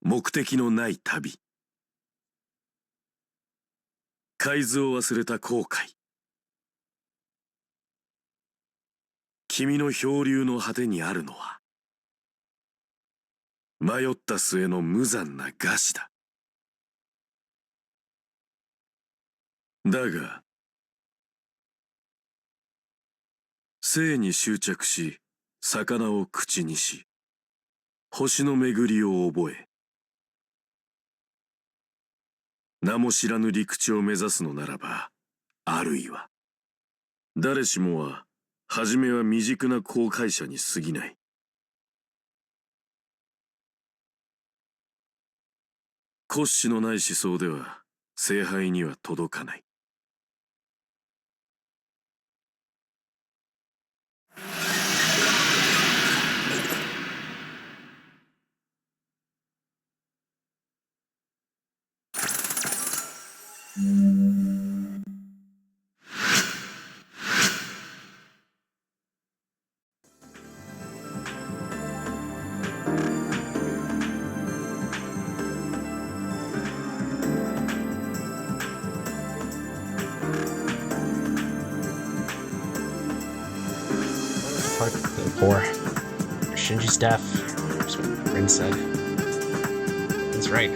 目的のない旅。海図を忘れた後悔。君の漂流の果てにあるのは、迷った末の無残な餓死だ。だが、生に執着し、魚を口にし、星の巡りを覚え、名も知らぬ陸地を目指すのならば、あるいは、誰しもは、はじめは未熟な航海者に過ぎない。骨子のない思想では、聖杯には届かない。Poor Shinji's death. That's what Rin said. That's right. I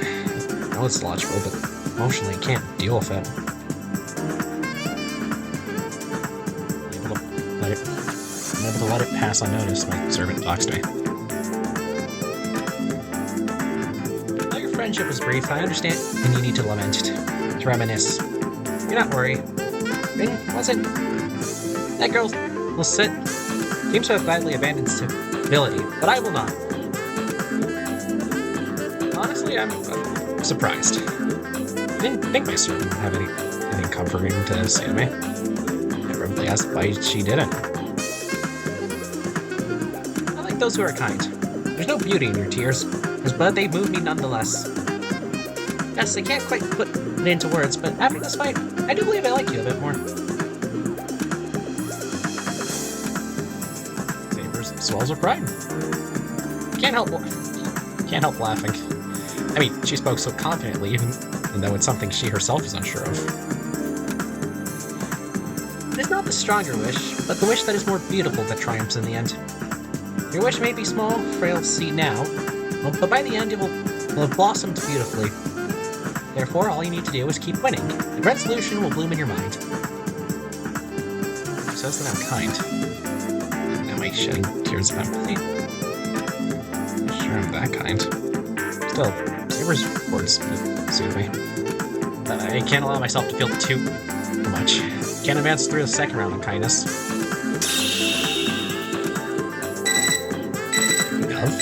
know it's logical, but emotionally I can't deal with it. I'm able to let it pass unnoticed, my servant doxed me. Though your friendship was brief, I understand, and you need to lament, to reminisce. Do not worry. Ring, was it? That girl will sit. Seems to have gladly abandoned civility, but I will not. Honestly, I'm surprised. I didn't think my servant would have anything comforting to say to me. I probably asked why she didn't. I like those who are kind. There's no beauty in your tears, but they move me nonetheless. Yes, I can't quite put it into words, but after this fight, I do believe I like you a bit more. Swells of pride. Can't help laughing. I mean, she spoke so confidently, even though it's something she herself is unsure of. It is not the stronger wish, but the wish that is more beautiful that triumphs in the end. Your wish may be small, frail to see now, but by the end it will have blossomed beautifully. Therefore, all you need to do is keep winning, and resolution will bloom in your mind. She says that I'm kind. Shedding tears of empathy. Sure, I'm that kind. Still, Saber's words soothe me. I can't allow myself to feel too much. Can't advance through the second round of kindness. Love?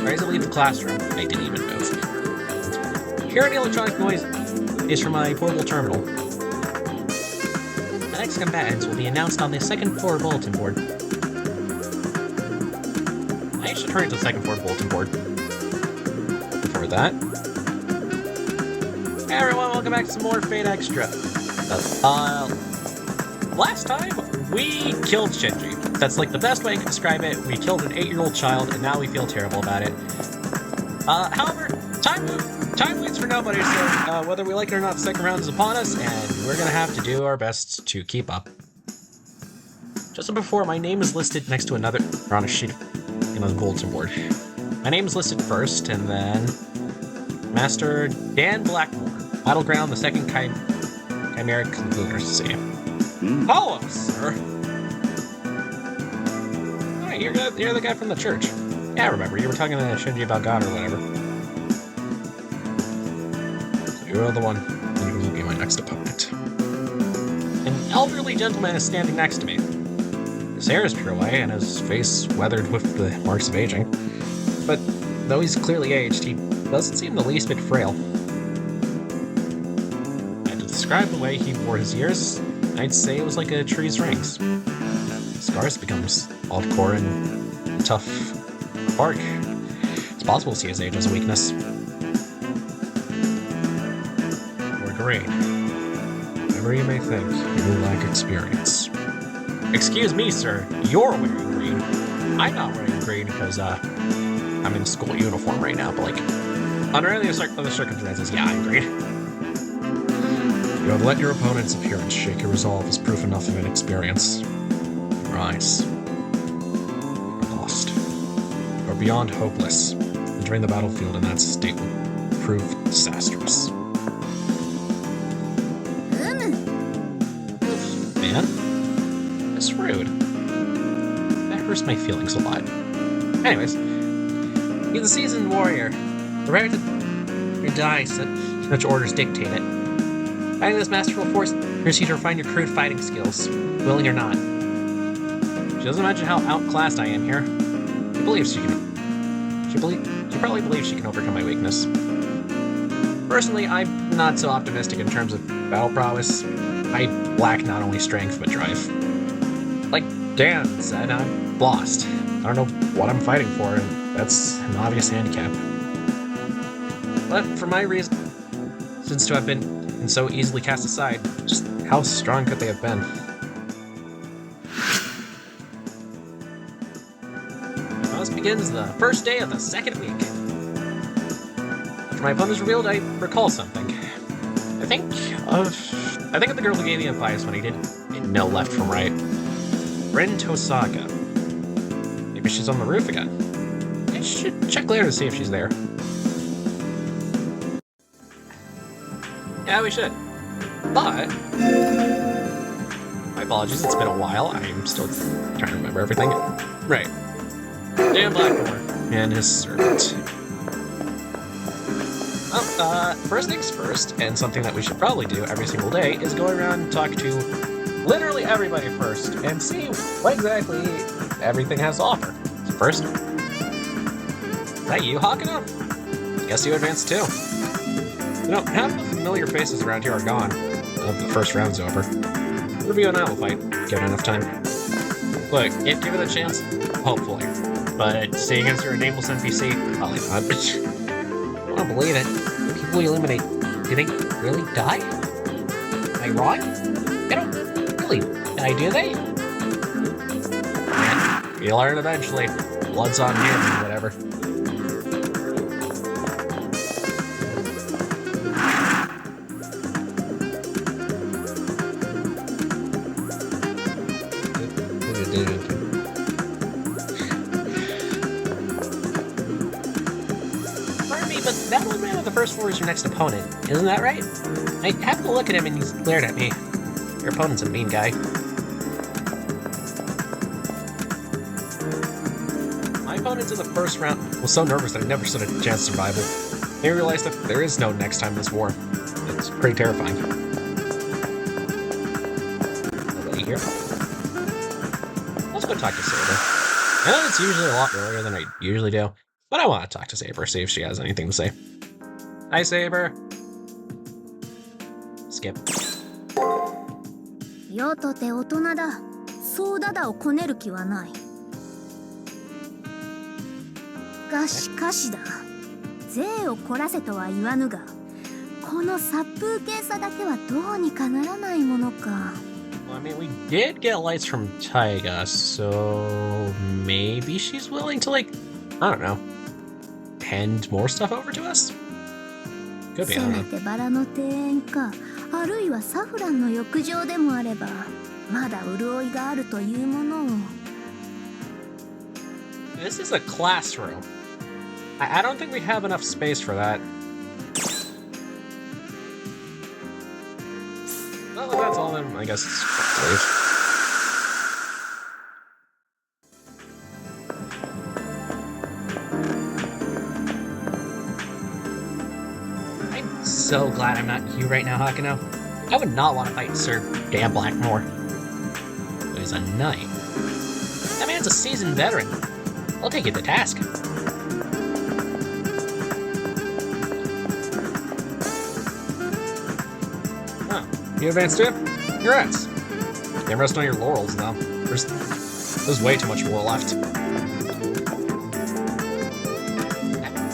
As I leave the classroom, I didn't even move. Hearing the electronic noise is from my portable terminal. Combatants will be announced on the second floor bulletin board. I should hurry to the second floor bulletin board. Before that... Hey everyone, welcome back to some more Fate Extra. Last time, we killed Shinji. That's like the best way I can describe it. We killed an 8-year-old child, and now we feel terrible about it. However, time waits for nobody, so whether we like it or not, the second round is upon us, and we're gonna have to do our best to keep up. Just as before, my name is listed next to another on a sheet in the bulletin board. My name is listed first, and then Master Dan Blackmore, Battleground, the second Chimeric Lunar Sea. Hello, sir. Alright, you're the guy from the church. Yeah, I remember. You were talking to Shinji about God or whatever. You're the one who will be my next opponent. An elderly gentleman is standing next to me. His hair is pure white and his face weathered with the marks of aging. But though he's clearly aged, he doesn't seem the least bit frail. And to describe the way he wore his years, I'd say it was like a tree's rings. Scars becomes all core and tough bark. It's possible to see his age as a weakness. Green. Whatever you may think, you lack experience. Excuse me, sir. You're wearing green. I'm not wearing green because, I'm in school uniform right now, but like, under any other circumstances, yeah, I agree. You have let your opponent's appearance shake your resolve as proof enough of inexperience. Rise. You're lost. You're beyond hopeless. Entering the battlefield in that state will prove disastrous. Man, it's rude. That hurts my feelings a lot. Anyways, he's a seasoned warrior. Prepare to die, such orders dictate it. Fighting this masterful force forces you to refine your crude fighting skills, willing or not. She doesn't imagine how outclassed I am here. She believes she can. She probably believes she can overcome my weakness. Personally, I'm not so optimistic in terms of battle prowess. I lack not only strength but drive. Like Dan said, I'm lost. I don't know what I'm fighting for, and that's an obvious handicap. But for my reasons to have been so easily cast aside, just how strong could they have been? Thus begins the first day of the second week. After my opponent's revealed, I recall something. I think of the girl who gave me advice when I didn't know left from right. Rin Tosaka. Maybe she's on the roof again. I should check later to see if she's there. Yeah, we should. But my apologies, it's been a while. I'm still trying to remember everything. Right. Dan Blackmore and his servant. Well, first things first, and something that we should probably do every single day, is go around and talk to literally everybody first, and see what exactly everything has to offer. So first, is that you, Hakuno? Guess you advanced too. You know, half the familiar faces around here are gone. The first round's over. It'll be an owl fight, given enough time. Look, if given a chance, hopefully. But seeing as you're a nameless NPC, probably not. I don't believe it. The people you eliminate, do they really die? Am I wrong? They don't really die, do they? Yeah, you'll learn eventually. Blood's on you, whatever. That old man with the first floor is your next opponent, isn't that right? I happened to look at him and he's glared at me. Your opponent's a mean guy. My opponent in the first round was so nervous that I never stood a chance of survival. They realized that there is no next time in this war. It's pretty terrifying. Nobody here? Let's go talk to Saber. I know it's usually a lot earlier than I usually do, but I want to talk to Saber, see if she has anything to say. Hi, Saber. Skip. よとて大人だ。そうだだをこねる気はない。しかしだ。税を凝らせとは言わぬが、この殺風景さだけはどうにかならないものか。Well, I mean, we did get lights from Taiga, so maybe she's willing to, like, I don't know, hand more stuff over to us? Could be, I don't know. せめてバラの庭園か、あるいはサフランの浴場でもあれば、まだ潤いがあるというものを。This is a classroom. I don't think we have enough space for that. Well, if that's all, then I guess let's leave. I'm so glad I'm not you right now, Hakuno. I would not want to fight Sir Dan Blackmore. But he's a knight. That man's a seasoned veteran. I'll take you to task. Oh, you advanced too? Congrats. Can't rest on your laurels now. There's way too much war left.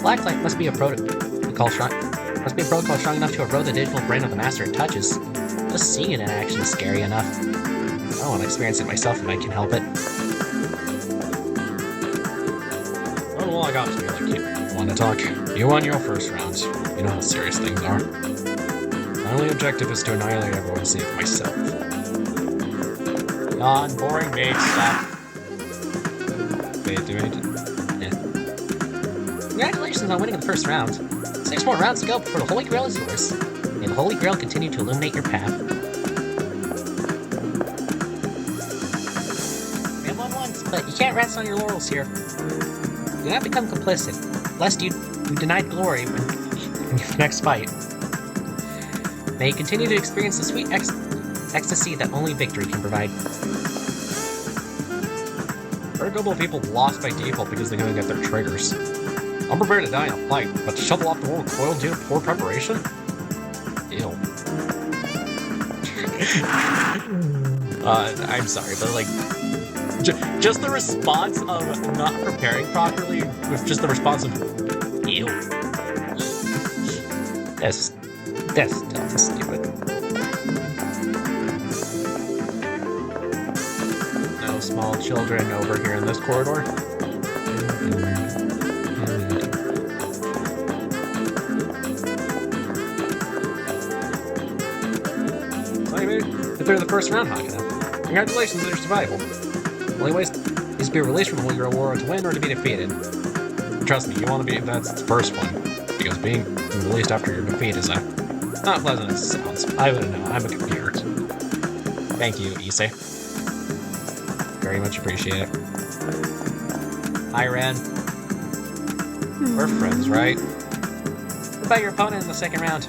Blacklight must be a protocol strong enough to erode the digital brain of the master it touches. Just seeing it in action is scary enough. I don't want to experience it myself if I can help it. Oh, well, log off to me like you want to talk. You won your first round. You know how serious things are. My only objective is to annihilate everyone save myself. Non boring mate, stop. Wait, do I need to... Congratulations on winning the first round. 6 more rounds to go before the Holy Grail is yours. May the Holy Grail continue to illuminate your path. We have won once, but you can't rest on your laurels here. Do not become complicit, lest you denied glory in your next fight. May you continue to experience the sweet ecstasy that only victory can provide. There are a couple of people lost by default because they didn't get their triggers. I'm prepared to die in a fight, but to shovel off the world coil due to poor preparation? Ew. I'm sorry, but like, just the response of not preparing properly with just the response of ew. That's stupid. No small children over here in this corridor. Clear the first round high enough. Congratulations on your survival. The only way is to be released from the Holy Grail War to win or to be defeated. Trust me, you want to be, that's the first one. Because being released after your defeat is not pleasant as it sounds. I wouldn't know, I'm a computer. Thank you, Issei. Very much appreciate it. Hi, Ren. We're friends, right? What about your opponent in the second round?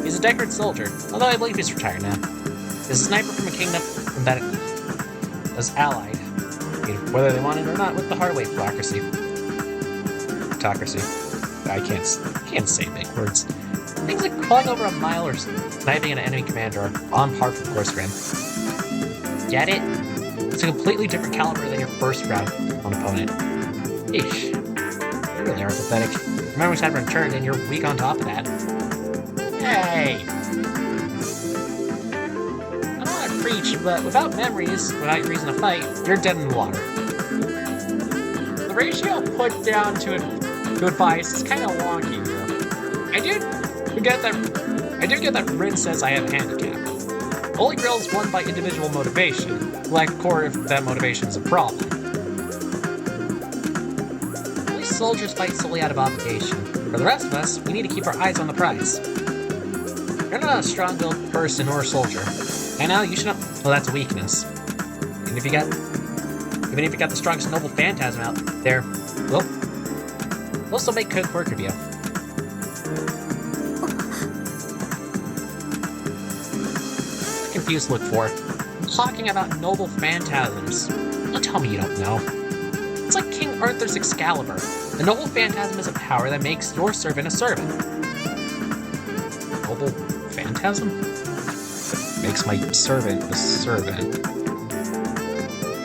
He's a decorated soldier, although I believe he's retired now. He's a sniper from a kingdom that is allied, whether they want it or not, with the Hardway Plutocracy. I can't say big words. Things like crawling over a mile or sniping an enemy commander are on par for the course, Ren. Get it? It's a completely different caliber than your first round on opponent. Eesh. You really are pathetic. Your memories haven't returned and you're weak on top of that. Hey! I don't want to preach, but without memories, without your reason to fight, you're dead in the water. The ratio put down to advice is kind of wonky here. I do get that Rin says I have a handicap. Holy Grail is won by individual motivation, like core if that motivation is a problem. Only soldiers fight solely out of obligation. For the rest of us, we need to keep our eyes on the prize. You're not a strong-willed person or a soldier. And now you should know. Well, that's a weakness. Even if you got the strongest noble phantasm out there, we'll still make good work of you. What a confused look for. I'm talking about noble phantasms. Don't tell me you don't know. It's like King Arthur's Excalibur. The noble phantasm is a power that makes your servant a servant. Noble phantasm? Makes my servant a servant.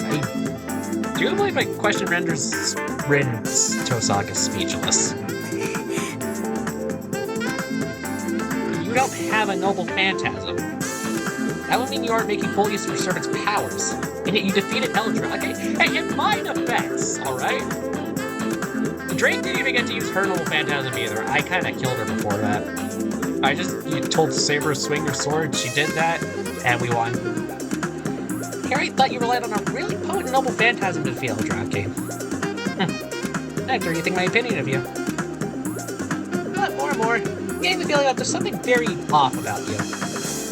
I do believe my question renders Rin's Tosaka speechless. You don't have a noble phantasm. That would mean you aren't making full use of your servant's powers, and yet you defeated Eldra. Okay, hey, in my defense, alright? Drake didn't even get to use her noble phantasm either. I kinda killed her before that. You told Saber to swing your sword, she did that, and we won. Harry thought you relied on a really potent noble phantasm to defeat Eldrake. Nectar, you think my opinion of you? But more and more, I'm getting the feeling that there's something very off about you.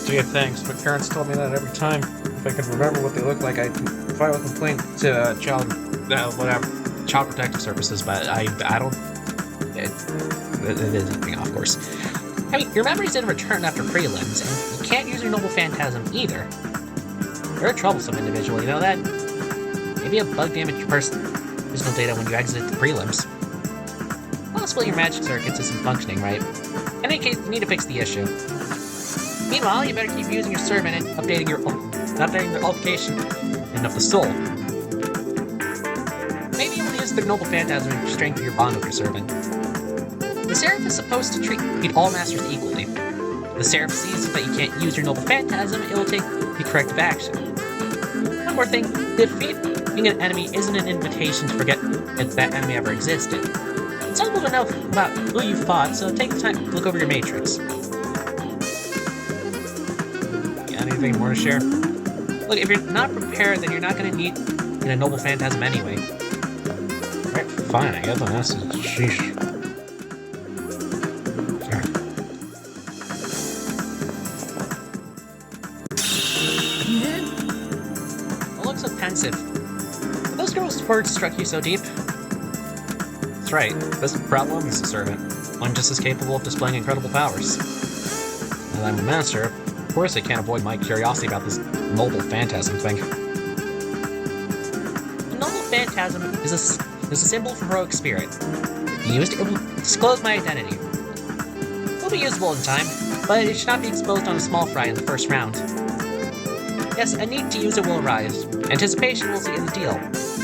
Gee, thanks. My parents told me that every time. If I could remember what they look like, I'd file a complaint to Child Protective Services, but I don't... It isn't coming off, of course. I mean, your memories didn't return after prelims, and you can't use your noble phantasm either. You're a troublesome individual, you know that? Maybe a bug damaged your personal data when you exited the prelims. Possibly your magic circuits isn't functioning right. In any case, you need to fix the issue. Meanwhile, you better keep using your servant and updating the location of the soul. Maybe you'll use the noble phantasm to strengthen your bond with your servant. The Seraph is supposed to treat all masters equally. If the Seraph sees that you can't use your noble phantasm, it will take the corrective action. One more thing, defeat defeating an enemy isn't an invitation to forget if that enemy ever existed. It's helpful to know about who you fought, so take the time to look over your matrix. Anything more to share? Look, if you're not prepared, then you're not going to need a noble phantasm anyway. Alright, fine, I get the message. Sheesh. It looks so pensive. Have those girls' words struck you so deep? That's right, this problem is a servant. One just as capable of displaying incredible powers. As I'm a master, of course I can't avoid my curiosity about this noble phantasm thing. A noble phantasm is a symbol for heroic spirit. Used, it will disclose my identity. It will be usable in time, but it should not be exposed on a small fry in the first round. Yes, a need to use it will arise. Anticipation will see in the deal.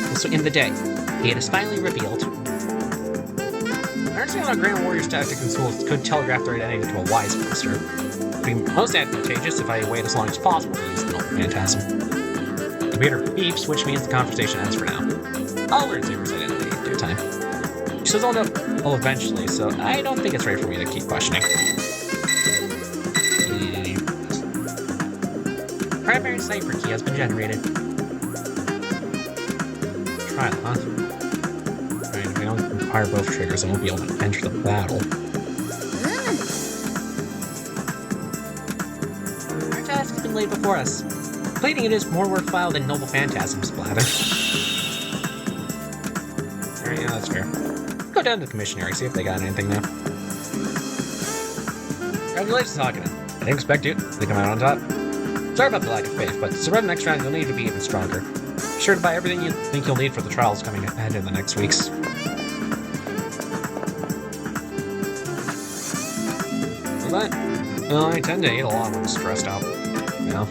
Also in the day. It is finally revealed. I understand how Grand Warrior's tactics and tools could telegraph their identity to a wise master. It would be most advantageous if I wait as long as possible to use the noble phantasm. The computer beeps, which means the conversation ends for now. I'll learn Saber's identity in due time. She says I'll know eventually, so I don't think it's right for me to keep questioning. Primary cipher key has been generated. Trial, huh? Alright, if we don't fire both triggers, then we'll be able to enter the battle. Our task has been laid before us. Completing it is more worthwhile than noble phantasms, blather. Alright, yeah, that's fair. Go down to the commissionary, see if they got anything now. Congratulations, Hakuna. I didn't expect you to come out on top. Sorry about the lack of faith, but to survive the next round, you'll need to be even stronger. Be sure to buy everything you think you'll need for the trials coming ahead in the next weeks. Well, I tend to eat a lot when I'm stressed out. You know?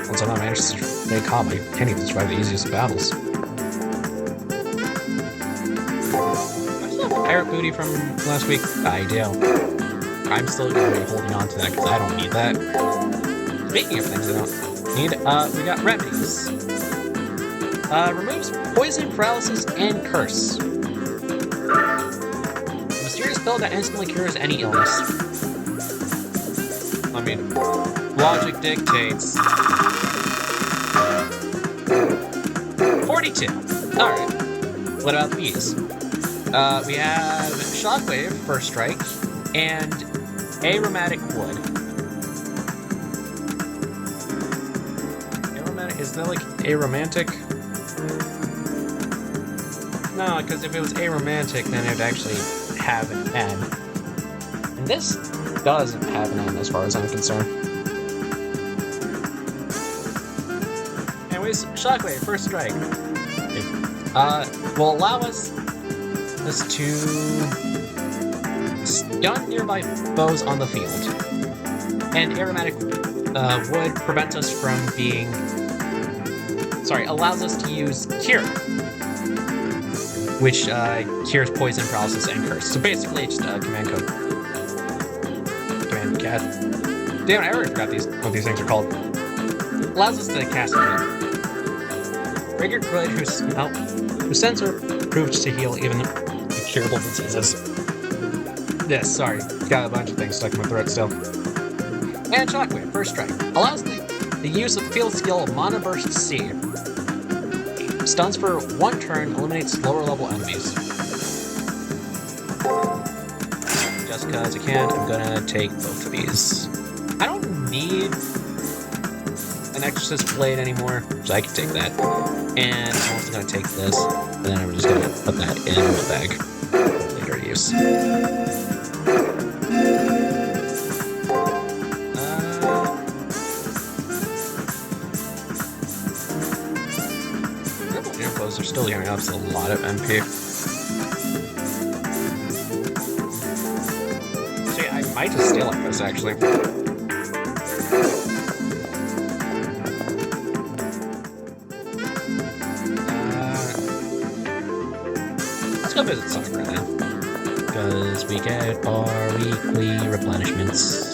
Once I'm not managed to stay calm, I can't even survive the easiest of battles. I still have the pirate booty from last week. I do. I'm still going to be holding on to that because I don't need that. Speaking of things I don't need, we got remedies. Removes poison, paralysis, and curse. A mysterious pill that instantly cures any illness. I mean, logic dictates. 42. Alright. What about these? We have Shockwave, First Strike, and Aromatic Wood. Aromatic, is that like aromantic? No, because if it was aromantic, then it would actually have an N. And this doesn't have an N as far as I'm concerned. Anyways, Shockwave, First Strike. Will allow us to stun nearby foes on the field. And Aromatic Wood prevents us from being... Sorry, allows us to use Cure, which cures poison, paralysis, and curse. So basically, it's just a command code. Command cat. Damn, I already forgot what these things are called. Allows us to cast it. Regular Good, whose sensor proves to heal even incurable diseases. Yes, sorry. Got a bunch of things stuck in my throat still. And Shockwave, First Strike. Allows the use of the field skill Mana Burst C. Stuns for 1 turn, eliminates lower level enemies. Just because I can, I'm gonna take both of these. I don't need an Exorcist Blade anymore, so I can take that. And I'm also gonna take this, and then I'm just gonna put that in the bag for later use. Are still giving us a lot of MP. See, I might just steal like this actually. Let's go visit Sonic right now. Because we get our weekly replenishments.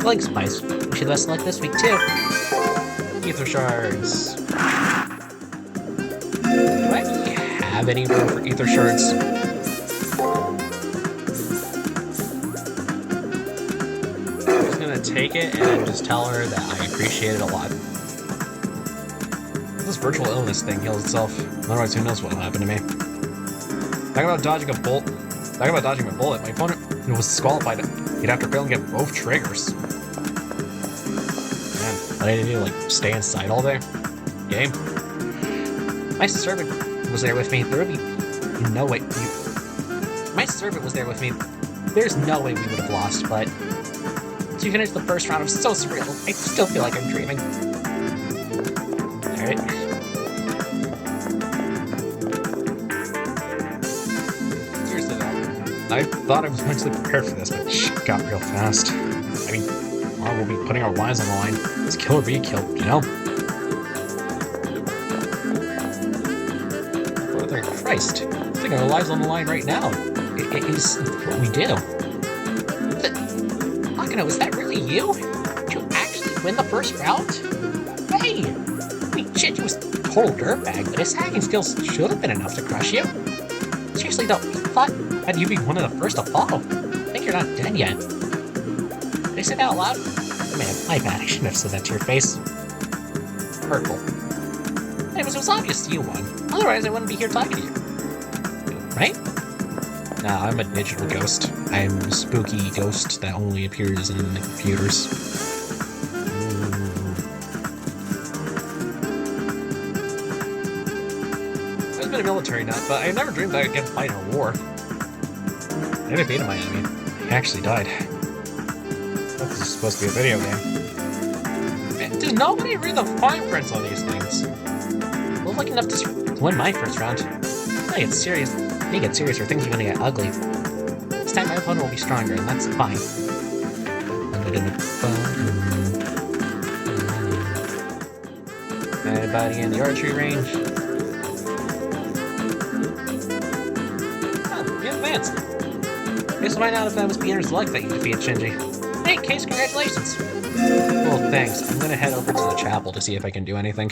Link Spice. We should select this week too. Ether Shards. Do I actually have any room for Ether Shards? I'm just gonna take it and just tell her that I appreciate it a lot. This virtual illness thing heals itself. Otherwise, who knows what will happen to me. Talking about dodging a bolt. Talking about dodging a bullet. My opponent was disqualified. He'd have to fail and get both triggers. Man, what did I do? Like, stay inside all day? Game. My servant was there with me. There would be no way. My servant was there with me. There's no way we would have lost, but to finish the first round, it was so surreal. I still feel like I'm dreaming. Alright. Seriously though, I thought I was mentally prepared for this, but shit got real fast. I mean, well, we'll be putting our lives on the line. It's kill or be killed, you know? Brother Christ, putting our lives on the line right now. It is what we do. Akano, is that really you? Did you actually win the first round? Hey! I mean, shit, you was a total dirtbag, but his hacking skills should have been enough to crush you. Seriously though, I thought that you'd be one of the first to fall. I think you're not dead yet. Did I say that out loud? Oh man, my bad, I shouldn't have said that to your face. Hurtful. Anyways, it was obvious you won. Otherwise, I wouldn't be here talking to you. Right? Nah, I'm a digital ghost. I'm a spooky ghost that only appears in the computers. I've been a military nut, but I never dreamed that I'd get to fight in a war. I never beat my enemy. He actually died. This is supposed to be a video game. Man, does nobody read the fine prints on these things? Well, lucky enough to win my first round. I get serious. When you get serious, or things are gonna get ugly. This time my opponent will be stronger, and that's fine. Anybody in the archery range? Oh, you advanced. Guess find out if that was beginner's luck that you defeated Shinji. Hey, Case, congratulations! Well, thanks. I'm gonna head over to the chapel to see if I can do anything.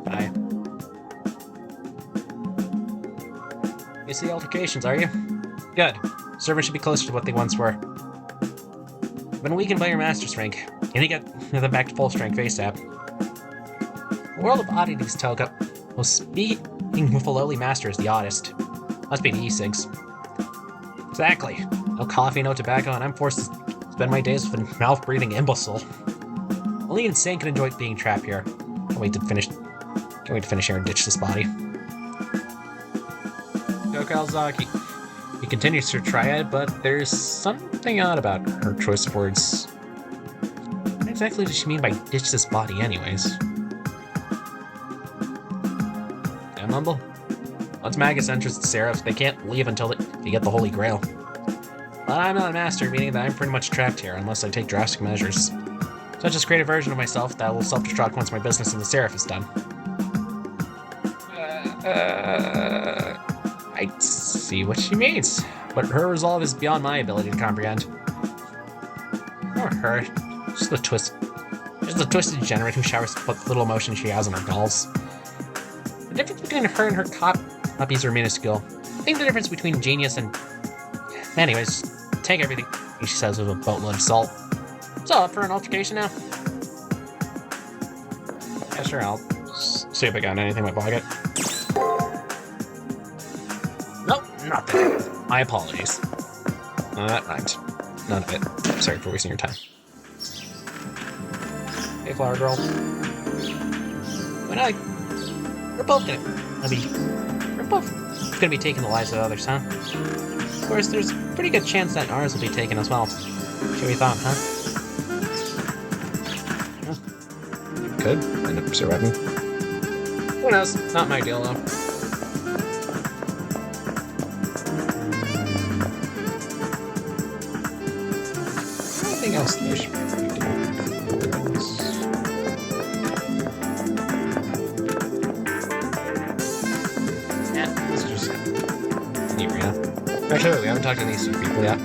Bye. You see altercations, are you? Good. Servants should be closer to what they once were. Been weakened by your master's rank. You need to get them back to full strength ASAP. The world of oddities, Toga. Well, speaking with a lowly master is the oddest. Must be the e-cigs. Exactly. No coffee, no tobacco, and I'm forced to spend my days with a mouth-breathing imbecile. Only insane can enjoy being trapped here. Can't wait to finish here and ditch this body. Go Kawasaki. He continues to try it, but there's something odd about her choice of words. What exactly does she mean by ditch this body anyways? Yeah, mumble. Once Magus enters the Seraph, they can't leave until they get the Holy Grail. But I'm not a master, meaning that I'm pretty much trapped here unless I take drastic measures. So I just create a version of myself that will self-destruct once my business in the Seraph is done. I see what she means, but her resolve is beyond my ability to comprehend. Or her. Just a twisted degenerate who showers what little emotion she has on her dolls. The difference between her and her copies are minuscule. I think the difference between genius and... Anyways, take everything she says with a boatload of salt. So, up for an altercation now? Yeah, sure, I'll see if I got anything in my pocket. Nope, nothing. My apologies. That rhymed. None of it. Sorry for wasting your time. Hey, Flower Girl. We're both gonna be taking the lives of others, huh? Of course, there's a pretty good chance that ours will be taken as well. Sure you thought, huh? Could end up surviving. Who knows? Not my deal, though. Anything else there should be doing? Yeah, this is just neat, yeah. Actually, we haven't talked to these two people yet.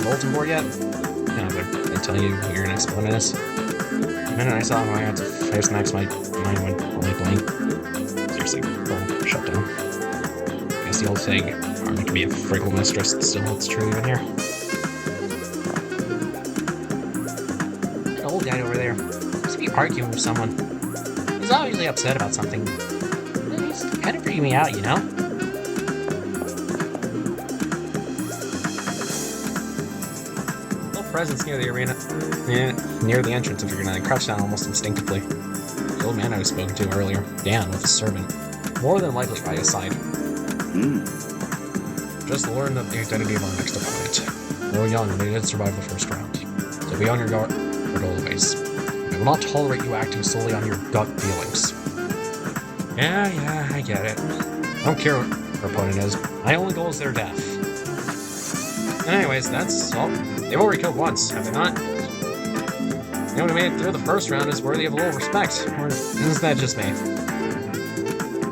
bulletin board yet? Yeah, but I tell you who your next opponent is. The minute I saw him, I had to face next, my mind went only blank. Seriously, full shutdown. I guess the old saying, army can be a fragrant mistress, still holds true even here. That old guy over there seems to be arguing with someone. He's obviously upset about something. He's kind of freaking me out, you know? Presence near the arena, near the entrance of the arena, I crouched down almost instinctively. The old man I was spoken to earlier, Dan, with a servant, more than likely by his side. Just learn the identity of our next opponent. Though young, they did survive the first round. So be on your guard always. I will not tolerate you acting solely on your gut feelings. Yeah, I get it. I don't care what our opponent is. My only goal is their death. Anyways, that's all. They've already killed once, have they not? Anyone who made it through the first round is worthy of a little respect. Or is that just me?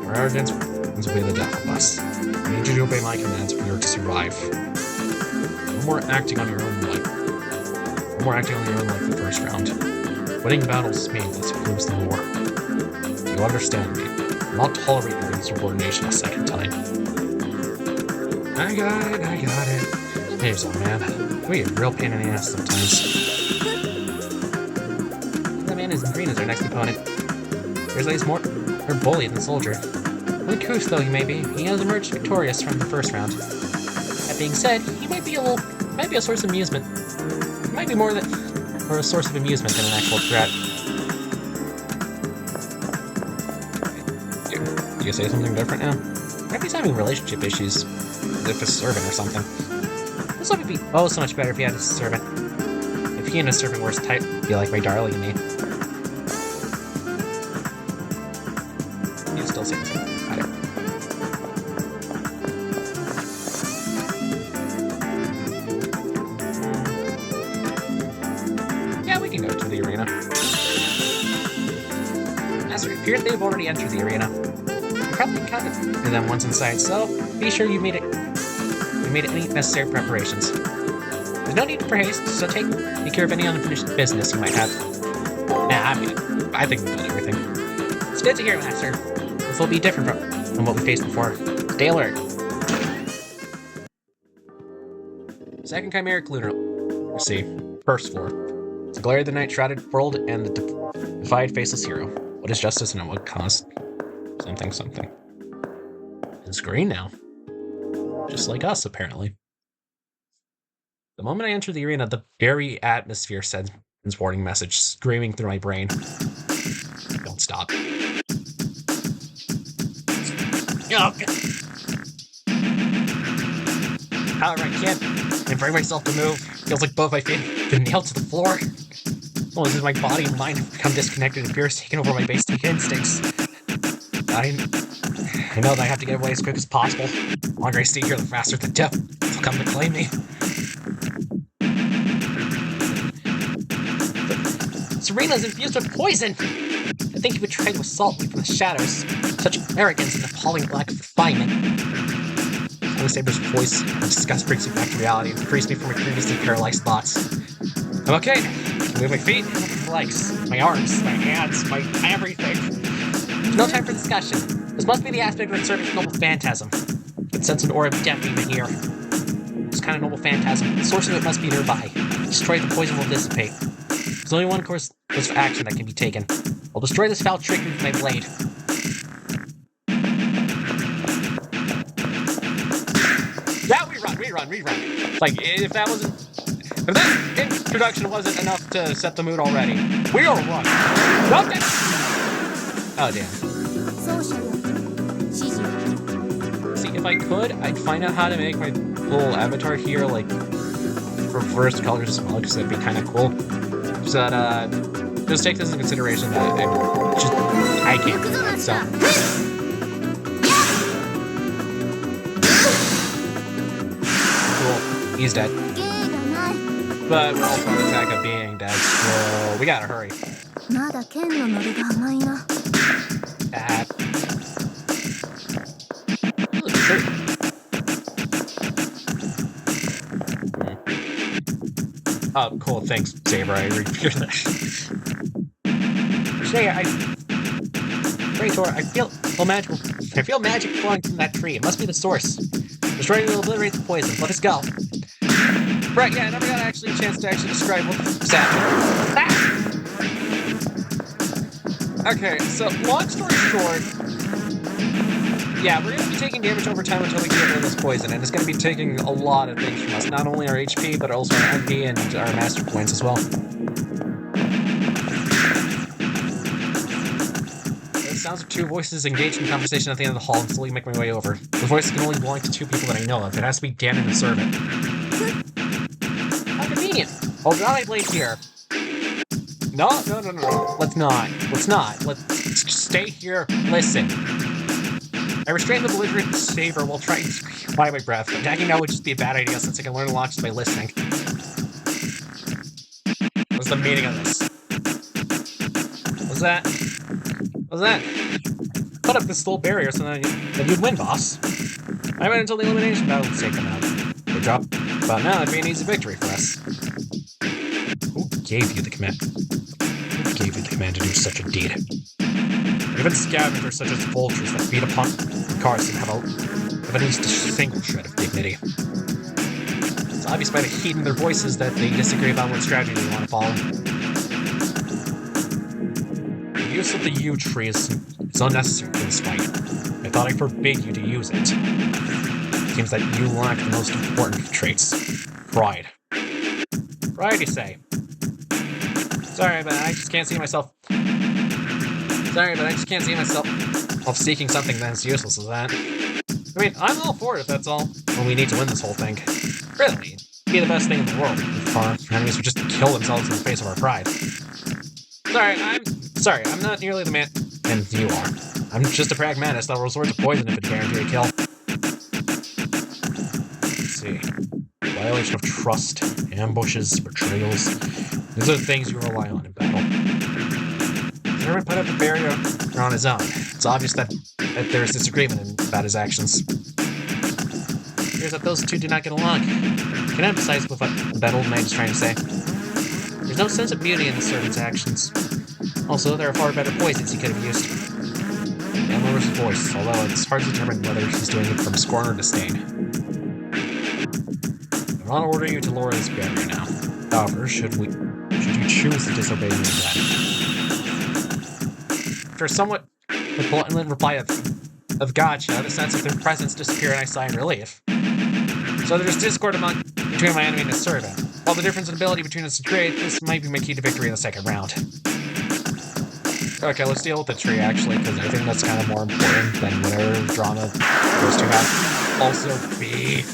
Your arrogance will be the death of us. I need you to obey my commands if we are to survive. No more acting on your own like. No more acting on your own like the first round. Winning battles is meaningless if you lose the war. You understand me. I will not tolerate your insubordination a second time. I got it. Hey, old man. We a real pain in the ass sometimes. That man isn't green as our next opponent. There's at least more bully than soldier. Uncouth though he may be, he has emerged victorious from the first round. That being said, he might be a source of amusement. He might be more than a source of amusement than an actual threat. Do you say something different now? Maybe he's having relationship issues with a servant or something. This would be so much better if he had a servant. If he and his servant were as tight, he'd be like my darling and me. He's still saying something. Got it. Yeah, we can go to the arena. As it appears they've already entered the arena. You probably encountered them once inside, so be sure you made any necessary preparations. There's no need for haste, so take care of any unfinished business you might have. I think we've done everything. It's good to hear, Master. This will be different from what we faced before. Stay alert. Second Chimeric Lunar. Let's see. First floor. It's a glare of the night shrouded world and the defied faceless hero. What is justice and at what cost? Something. It's green now. Just like us, apparently. The moment I enter the arena, the very atmosphere sends its warning message screaming through my brain. Don't stop. However, I can't bring myself to move. Feels like both my feet have been nailed to the floor. Almost as my body and mind have become disconnected and fear has taken over my basic instincts. I know that I have to get away as quick as possible. The longer I stay here, the faster the death will come to claim me. This arena is infused with poison! I think he would try to assault me from the shadows. Such arrogance and appalling lack of refinement. The Saber's voice of disgust brings me back to reality and frees me from my previously paralyzed thoughts. I'm okay. I can move my feet, my legs, my arms, my hands, my everything. There's no time for discussion. This must be the aspect of the servant's noble phantasm. I can sense an aura of death even here. This kind of noble phantasm, the source of it must be nearby. Destroy the poison will dissipate. There's only one course of action that can be taken. I'll destroy this foul trick with my blade. Yeah, we run. Like, if that introduction wasn't enough to set the mood already, we'll run. Okay. Oh, damn. See, if I could, I'd find out how to make my little avatar here, like, reverse colors as well, because that'd be kind of cool. So that, just take this into consideration that I can't do that, so. Cool, he's dead. But we're also on the track of being dead, so we gotta hurry. Oh, cool. Thanks, Saber. I repeated that. Today, I feel magical. I feel magic flowing from that tree. It must be the source. Destroying will obliterate the poison. Let us go. Right, yeah, I never got actually a chance to actually describe what's happening. Ah! Okay, so long story short, yeah, we're gonna be taking damage over time until we get rid of this poison, and it's gonna be taking a lot of things from us. Not only our HP, but also our MP and our master points as well. The sounds of two voices engaged in conversation at the end of the hall and slowly make my way over. The voices can only belong to two people that I know of. It has to be Dan and the servant. How convenient. Hold on, my blade here. No. Let's not. Let's stay here. Listen. I restrain the belligerent Saber while trying to apply my breath. Attacking now would just be a bad idea since I can learn a lot just by listening. What's the meaning of this? What's that? Put up this little barrier so then you'd win, boss. I went until the elimination battle would take them out. Good job. But now it'd be an easy victory for us. Who gave you the command? Who gave you the command to do such a deed? Even scavengers such as vultures that feed upon cars and have at least a single shred of dignity. It's obvious by the heat in their voices that they disagree about what strategy they want to follow. The use of the yew tree is unnecessary for this fight. I thought I forbid you to use it. It seems that you lack the most important of traits. Pride. Pride, you say? Sorry, but I just can't see myself of seeking something that's useless as that. I mean, I'm all for it, that's all. Well, we need to win this whole thing. Really, it'd be the best thing in the world if our enemies would just kill themselves in the face of our pride. I'm not nearly the man, and you are. I'm just a pragmatist that'll resort to poison if it's guaranteed a kill. Let's see. Violation of trust, ambushes, betrayals. These are the things you rely on in battle. Herman put up a barrier on his own. It's obvious that there is disagreement about his actions. It appears that those two do not get along. I can emphasize with what that old knight is trying to say. There's no sense of beauty in the servant's actions. Also, there are far better poisons he could have used. And lowers his voice, although it's hard to determine whether he's doing it from scorn or disdain. I'm not ordering you to lower this barrier now. However, should you choose to disobey me in that? After a somewhat blunt reply of gotcha, the sense of their presence disappeared and I sigh in relief. So there's discord between my enemy and his servant. While the difference in ability between us is great, this might be my key to victory in the second round. Okay, let's deal with the tree actually, because I think that's kind of more important than whatever drama those two have. Also, B.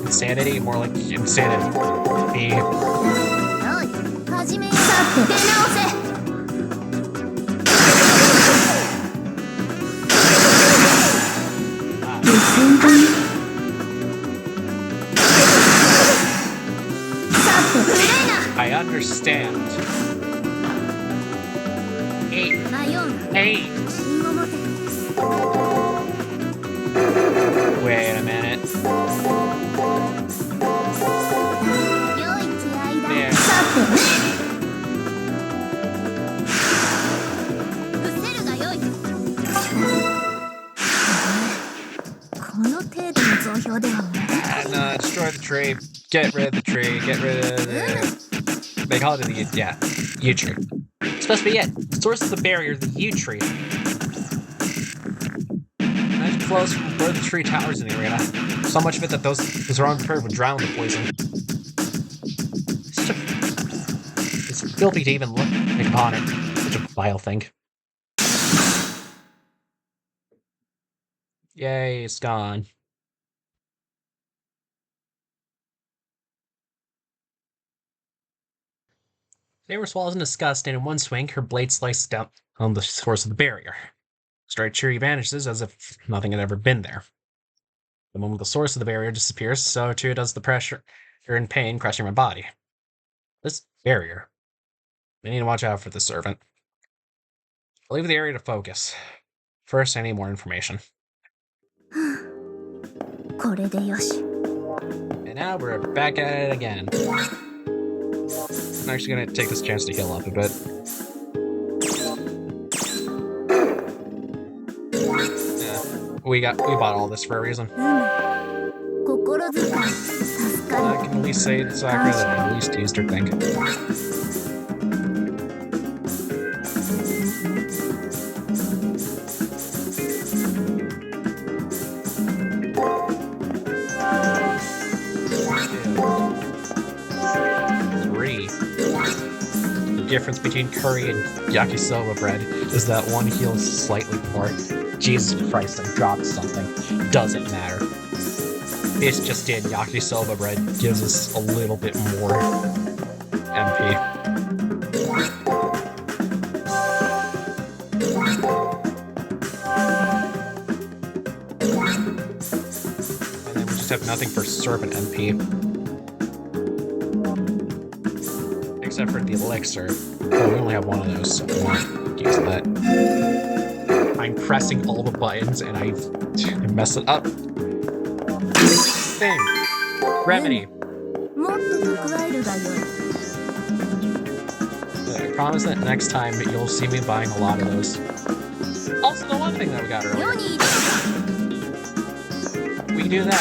Insanity, more like insanity. B. I understand. Hey. Wait a minute. There. この程度の増標では No, destroy the tree. Get rid of the tree. Get rid of the... They call it the... Yeah. Yew tree. It's supposed to be it. The source of the barrier, the yew tree. Magic flows from where the tree towers in the arena. So much of it that those who are unprepared would drown in the poison. It's filthy to even look upon it. Such a vile thing. Yay, it's gone. Saber swallows in disgust, and in one swing, her blade slices down on the source of the barrier. Straight Cheery vanishes as if nothing had ever been there. The moment the source of the barrier disappears, so too does the pressure and pain crushing my body. This barrier. I need to watch out for this servant. I'll leave the area to focus. First, I need more information. これでよし。And now we're back at it again. I'm actually gonna take this chance to heal up a bit. Yeah, we bought all this for a reason. I can at least say to Sakura that I at least used her thing. The difference between curry and yakisoba bread is that one heals slightly more. Jesus Christ, I dropped something. Doesn't matter. It's just in yakisoba bread gives us a little bit more MP. And then we just have nothing for serpent MP. Except for the elixir. Oh, we only have one of those, so we won't use that. I'm pressing all the buttons and I mess it up. Thing. Remedy. I promise that next time you'll see me buying a lot of those. Also, the one thing that we got earlier. We can do that.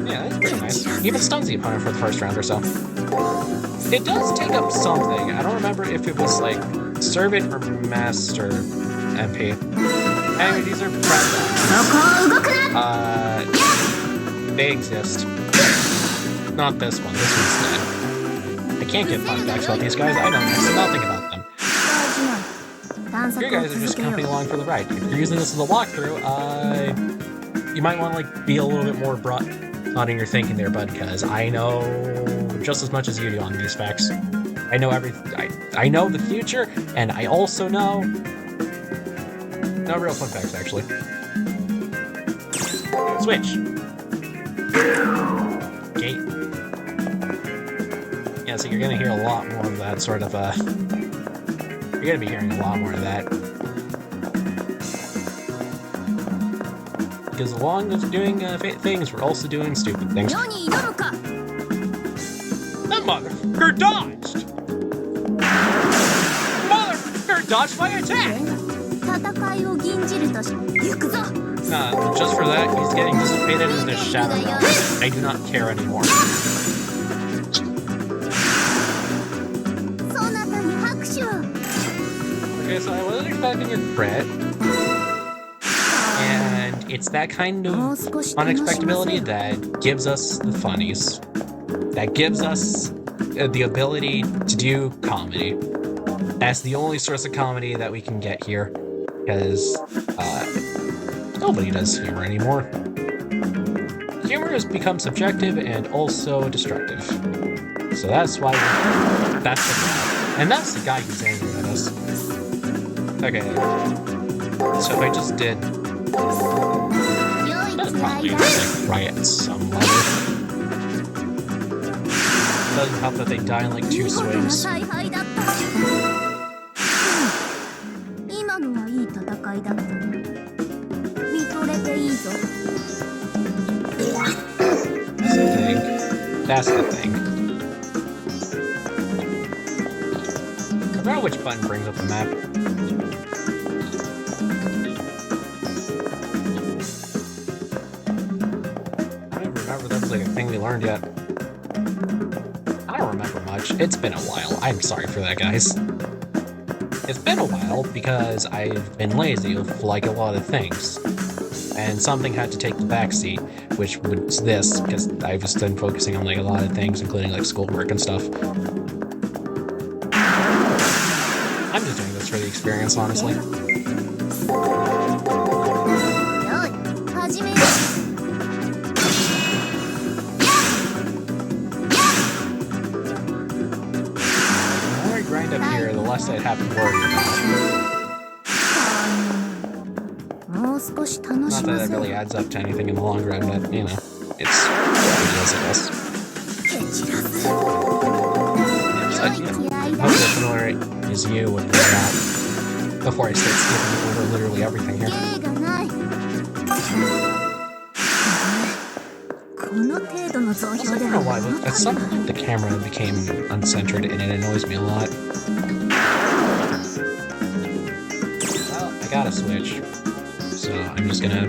Yeah, that's pretty nice. Even stuns the opponent for the first round or so. It does take up something. I don't remember if it was like servant or master MP. Anyway, these are prep. They exist. Not this one. This one's dead. I can't get fun facts about these guys. I know next to nothing about them. You guys are just coming along for the ride. If you're using this as a walkthrough, you might want to like be a little bit more broad in your thinking there, bud, because I know just as much as you do on these facts. I know everything. I know the future, and I also know no real fun facts actually. Switch. Gate. Yeah, so you're gonna hear a lot more of that sort of you're gonna be hearing a lot more of that. Because along with doing things, we're also doing stupid things. That motherfucker dodged! Motherfucker dodged my attack! Nah, just for that, he's getting dissipated into his shadow now. I do not care anymore. Okay, so I wasn't expecting a crit. And it's that kind of unexpectability that gives us the funnies. That gives us the ability to do comedy. That's the only source of comedy that we can get here. Because nobody does humor anymore. Humor has become subjective and also destructive. So that's why that's the guy. And that's the guy who's angry at us. Okay. So if I just did... That's probably like riot some level. Doesn't help that they die in like 2 swings. That's the thing. I forgot which button brings up the map. I don't even remember that was like a thing we learned yet. I don't remember much. It's been a while. I'm sorry for that, guys. It's been a while because I've been lazy with like a lot of things. And something had to take the backseat, which was this, because I've just been focusing on like a lot of things, including like schoolwork and stuff. I'm just doing this for the experience, honestly. The more I grind up here, the less I'd have to worry about. Not that it really adds up to anything in the long run, but, you know, it's what it is, I guess. How familiar is you with that? before I start skipping over literally everything here. 芸がないこの程度の増 Also, 票 I で don't は know why, 物 but at 足り some ない point the camera became uncentered and it annoys me a lot. Well, I got a switch, so I'm just gonna...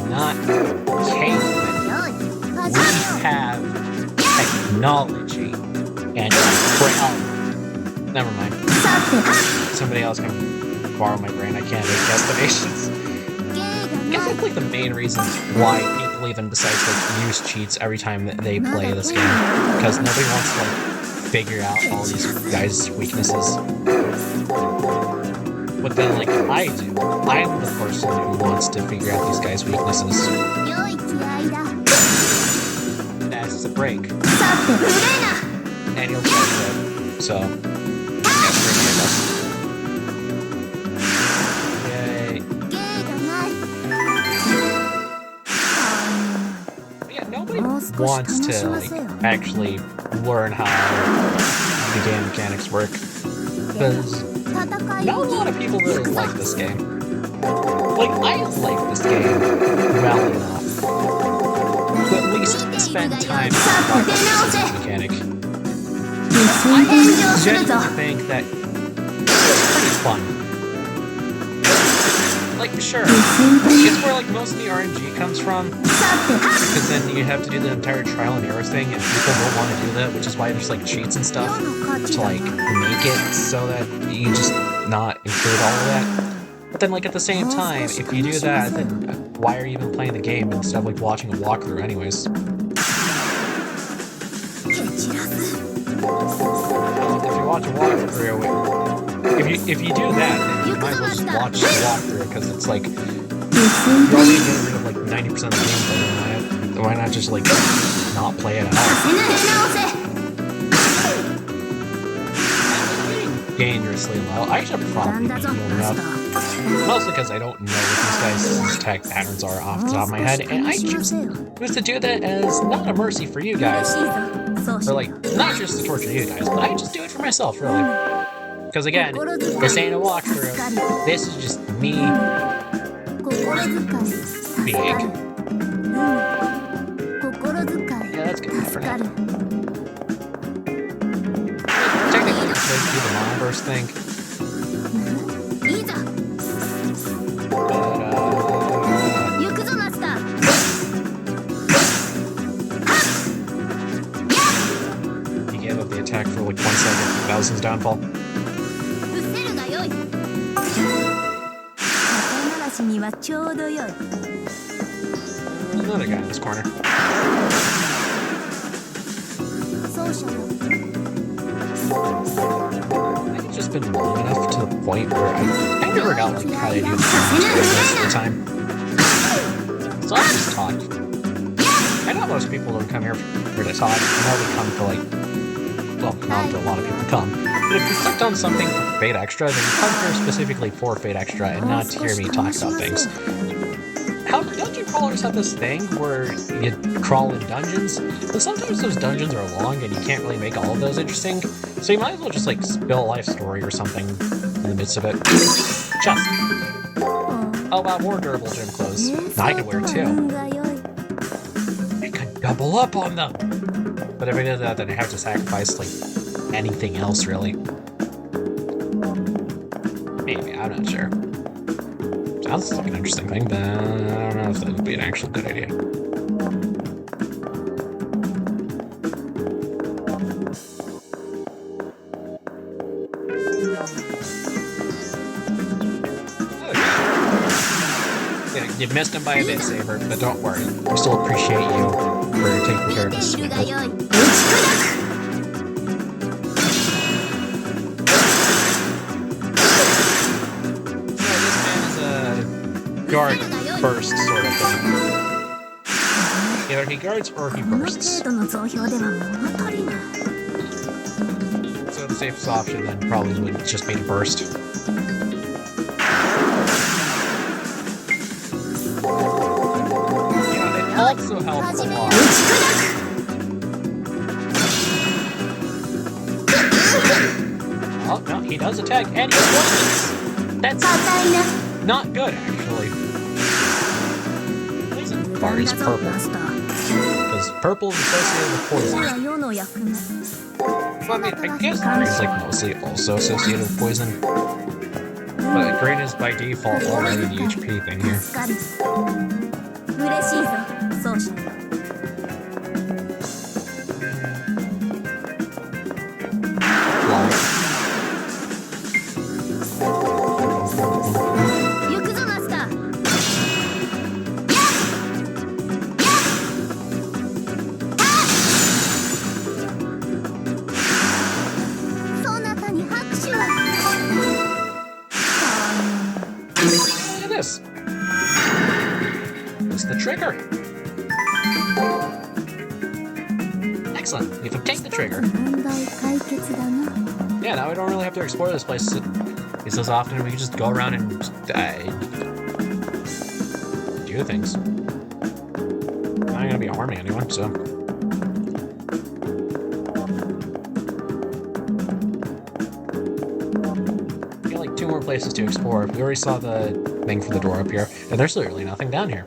Not cavemen. よい We have technology and never mind. さて Somebody else can borrow my brain. I can't make estimations. 芸 I が guess ない that's like the main reasons why people even decide to like use cheats every time that they play this game, because nobody wants to like figure out all these guys' weaknesses. But then like I do, I'm the person who wants to figure out these guys' weaknesses. 良い気合いだ That's a break, さて触れな and he'll try to. So, yay. 芸がない Yeah, nobody もう少し wants 楽し to ま like せよ actually learn how the game mechanics work, because 戦い not a を lot of people really like this game. Like, I like this game well enough to at least spend time talking about this mechanic. 炎上するぞ Genuinely think that it's pretty fun. Like, sure, it's where like most of the RNG comes from, さて because then you have to do the entire trial and error thing, and people don't want to do that, which is why there's like cheats and stuff 世の勝ち to だ like make it so that you just not include all of that. But then like at the same time, if you do that, then why are you even playing the game instead of like watching a walkthrough anyways? 蹴散らす If you watch a walkthrough, if you do that, then you might as well just watch the walkthrough, because it's like you're already getting rid of like 90% of the gameplay. Why not just like not play it at all? 手慣れ直せ Dangerously low. I should probably be healed up. Mostly because I don't know what these guys' attack patterns are off the top of my head, and I choose to do that as not a mercy for you 嬉 guys, しいぞそうし or like not just to torture you guys, but I just do it for myself, really. Because again, 心遣い this ain't a 助 walkthrough. かる This is just me 心遣い助か being. る心遣い Yeah, that's good enough for 助か now. る Technically, I could do the monoburst thing, いざ but 行くぞマスター he gave up the attack for like 1 second. That was his downfall. 伏せるがよい肩慣らしにはちょうどよい There's another guy in this corner. 奏者よ I think it's just been long enough to the point where I never got like how to do the most of the time. So I just talk. I know most people don't come here to talk. I know they come for like, well, not a lot of people come. But if you clicked on something for Fate Extra, then you come here specifically for Fate Extra and not to hear me talk about things. However, dungeon crawlers have this thing where you crawl in dungeons, but sometimes those dungeons are long and you can't really make all of those interesting, so you might as well just like spill a life story or something in the midst of it. Chest. Oh wow, more durable gym clothes. Now I can wear two. 運が良い I could double up on them! But if I did that, then I have to sacrifice like anything else really. Maybe, I'm not sure. Sounds like an interesting thing, but I don't know if that would be an actual good idea. Yeah, you missed him by a bit, Saber, but don't worry. We still appreciate you for taking care of this いるが squiggle. よい打ち砕く So this man is a guard burst sort of thing. Either he guards or he この bursts. 程度の増票では物足りない So the safest option then probably would just be to burst. also help a lot. Oh, no, he does attack and he poisons. That's not good, actually. The reason bar is purple. Because purple is associated with poison. Well, I mean, I guess green is like mostly also associated with poison. But green is by default already the HP thing here. It's the trigger. Excellent. We've obtained the trigger. Yeah, now we don't really have to explore this place as often. We can just go around and do things. I'm not gonna be harming anyone, so. We got like 2 more places to explore. We already saw the thing for the door up here, and there's literally nothing down here.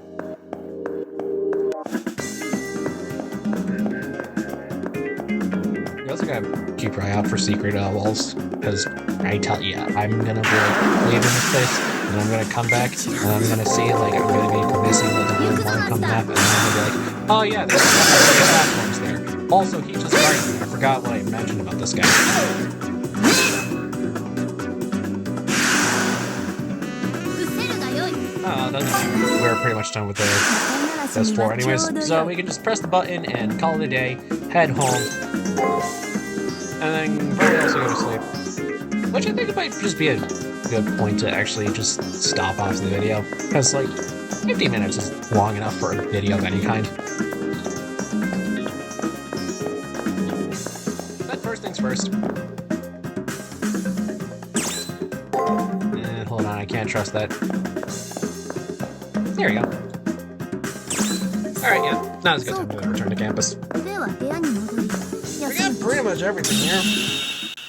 We also gotta keep your eye out for secret walls, because I tell you, I'm gonna be like leaving this place, and I'm gonna come back, and I'm gonna see like I'm gonna be missing the greenhorn coming up, and then I'm gonna be like, oh yeah, there's platforms there. Also, he just frightened me. I forgot what I mentioned about this guy. We're pretty much done with this floor anyways, so we can just press the button and call it a day, head home, and then probably also go to sleep. Which I think might just be a good point to actually just stop off the video, because like 15 minutes is long enough for a video of any kind. But first things first. Hold on, I can't trust that. There we go. Alright, yeah. Now's a good time to return to campus. We got pretty much everything here.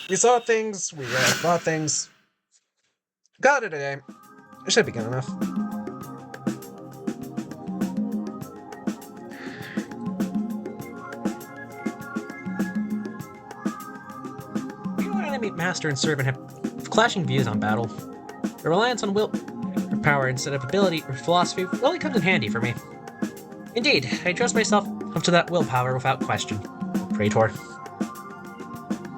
We saw things, we bought things. Got it today. It should be good enough. You and enemy master and servant have clashing views on battle. The reliance on will or power instead of ability or philosophy really comes in handy for me. Indeed, I trust myself up to that willpower without question. Praetor.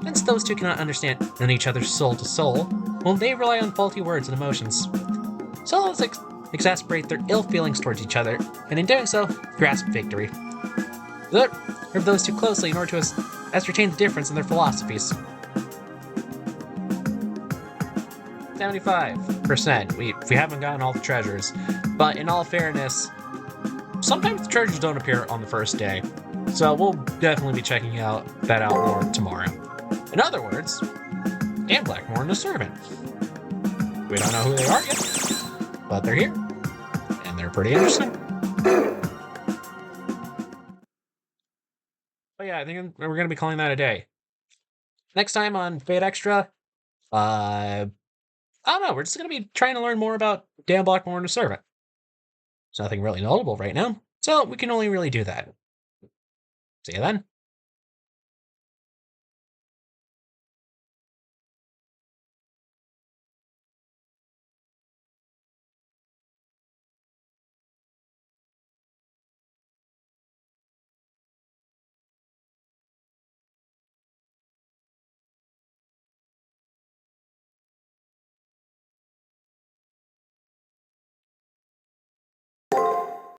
Since those two cannot understand each other's soul to soul, well, they rely on faulty words and emotions. So let's exasperate their ill feelings towards each other, and in doing so, grasp victory. Observe those two closely in order to ascertain the difference in their philosophies. 75%. We haven't gotten all the treasures, but in all fairness, sometimes the treasures don't appear on the first day, so we'll definitely be checking that out more tomorrow. In other words, Dan Blackmore and the servant. We don't know who they are yet, but they're here, and they're pretty interesting. But yeah, I think we're going to be calling that a day. Next time on Fate Extra, I don't know, we're just going to be trying to learn more about Dan Blackmore and the servant. There's nothing really notable right now, so we can only really do that. See you then.